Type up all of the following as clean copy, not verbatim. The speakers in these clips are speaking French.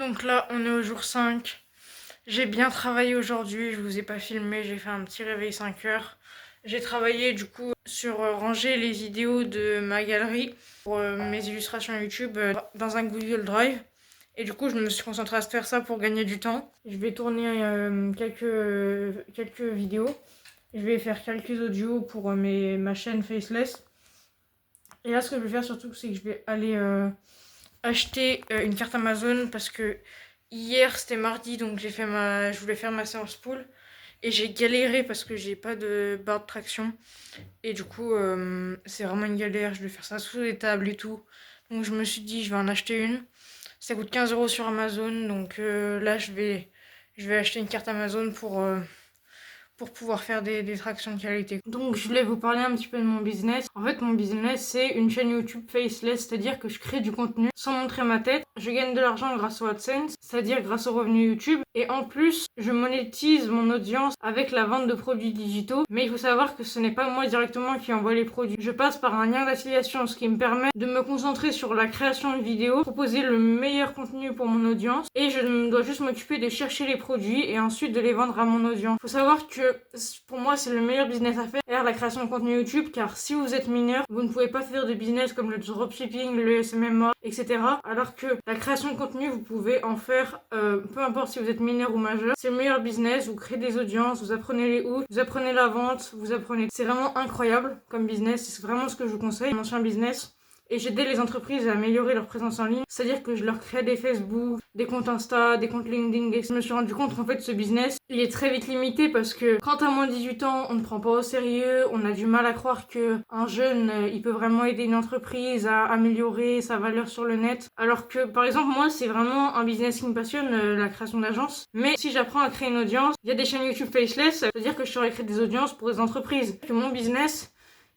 Donc là, on est au jour 5. J'ai bien travaillé aujourd'hui, je vous ai pas filmé, j'ai fait un petit réveil 5 heures. J'ai travaillé du coup sur ranger les vidéos de ma galerie pour mes illustrations YouTube dans un Google Drive. Et du coup, je me suis concentrée à faire ça pour gagner du temps. Je vais tourner quelques vidéos. Je vais faire quelques audios pour ma chaîne Faceless. Et là, ce que je vais faire surtout, c'est que je vais aller acheter une carte Amazon parce que hier c'était mardi, donc je voulais faire ma séance pool et j'ai galéré parce que j'ai pas de barre de traction et du coup c'est vraiment une galère. Je vais faire ça sous les tables et tout, donc je me suis dit je vais en acheter une. Ça coûte 15 € sur Amazon, donc là je vais acheter une carte Amazon pour pouvoir faire des tractions de qualité. Donc je voulais vous parler un petit peu de mon business. En fait, mon business, c'est une chaîne YouTube faceless, c'est-à-dire que je crée du contenu sans montrer ma tête. Je gagne de l'argent grâce au AdSense, c'est-à-dire grâce aux revenus YouTube. Et en plus, je monétise mon audience avec la vente de produits digitaux. Mais il faut savoir que ce n'est pas moi directement qui envoie les produits. Je passe par un lien d'affiliation, ce qui me permet de me concentrer sur la création de vidéos, proposer le meilleur contenu pour mon audience. Et je dois juste m'occuper de chercher les produits et ensuite de les vendre à mon audience. Il faut savoir que pour moi, c'est le meilleur business à faire, la création de contenu YouTube, car si vous êtes mineur, vous ne pouvez pas faire de business comme le dropshipping, le SMMA, etc. Alors que la création de contenu, vous pouvez en faire, peu importe si vous êtes mineur ou majeur. C'est le meilleur business, vous créez des audiences, vous apprenez les hooks, vous apprenez la vente, vous apprenez... C'est vraiment incroyable comme business, c'est vraiment ce que je vous conseille, mon ancien business. Et j'aidais les entreprises à améliorer leur présence en ligne. C'est-à-dire que je leur créais des Facebook, des comptes Insta, des comptes LinkedIn. Et je me suis rendu compte qu'en fait, ce business, il est très vite limité parce que quand t'as moins de 18 ans, on ne prend pas au sérieux. On a du mal à croire qu'un jeune, il peut vraiment aider une entreprise à améliorer sa valeur sur le net. Alors que, par exemple, moi, c'est vraiment un business qui me passionne, la création d'agence. Mais si j'apprends à créer une audience, il y a des chaînes YouTube faceless, ça veut dire que je saurais créer des audiences pour des entreprises. Que mon business...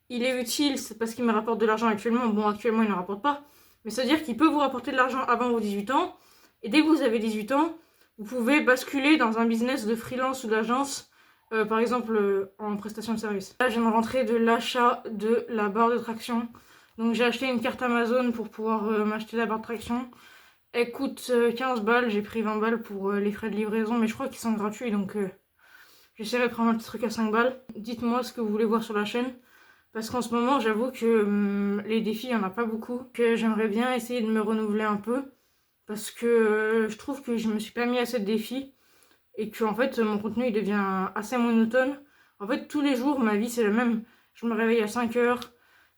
il est utile, c'est parce qu'il me rapporte de l'argent actuellement. Bon, actuellement, il ne rapporte pas. Mais ça veut dire qu'il peut vous rapporter de l'argent avant vos 18 ans. Et dès que vous avez 18 ans, vous pouvez basculer dans un business de freelance ou d'agence, par exemple en prestation de service. Là, je viens de rentrer de l'achat de la barre de traction. Donc, j'ai acheté une carte Amazon pour pouvoir m'acheter la barre de traction. Elle coûte 15 balles. J'ai pris 20 balles pour les frais de livraison, mais je crois qu'ils sont gratuits. Donc, j'essaierai de prendre un petit truc à 5 balles. Dites-moi ce que vous voulez voir sur la chaîne. Parce qu'en ce moment, j'avoue que les défis, il n'y en a pas beaucoup. Que j'aimerais bien essayer de me renouveler un peu. Parce que je trouve que je me suis pas mis assez de défis. Et que en fait, mon contenu il devient assez monotone. En fait, tous les jours, ma vie, c'est la même. Je me réveille à 5 heures.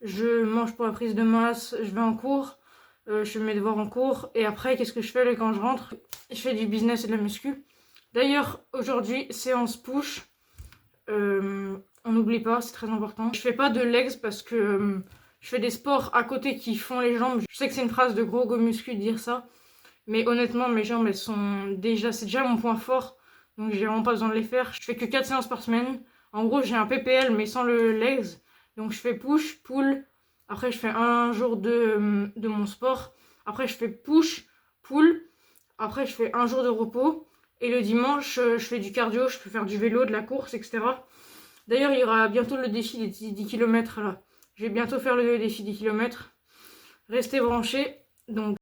Je mange pour la prise de masse. Je vais en cours. Je fais mes devoirs en cours. Et après, qu'est-ce que je fais là, quand je rentre? Je fais du business et de la muscu. D'ailleurs, aujourd'hui, séance push. On n'oublie pas, c'est très important. Je fais pas de legs parce que je fais des sports à côté qui font les jambes. Je sais que c'est une phrase de gros go muscu de dire ça. Mais honnêtement, mes jambes, c'est déjà mon point fort. Donc j'ai vraiment pas besoin de les faire. Je fais que 4 séances par semaine. En gros, j'ai un PPL mais sans le legs. Donc je fais push, pull. Après, je fais un jour de mon sport. Après, je fais push, pull. Après, je fais un jour de repos. Et le dimanche, je fais du cardio. Je peux faire du vélo, de la course, etc. D'ailleurs, il y aura bientôt le défi des 10 km là. Je vais bientôt faire le défi 10 km. Restez branchés. Donc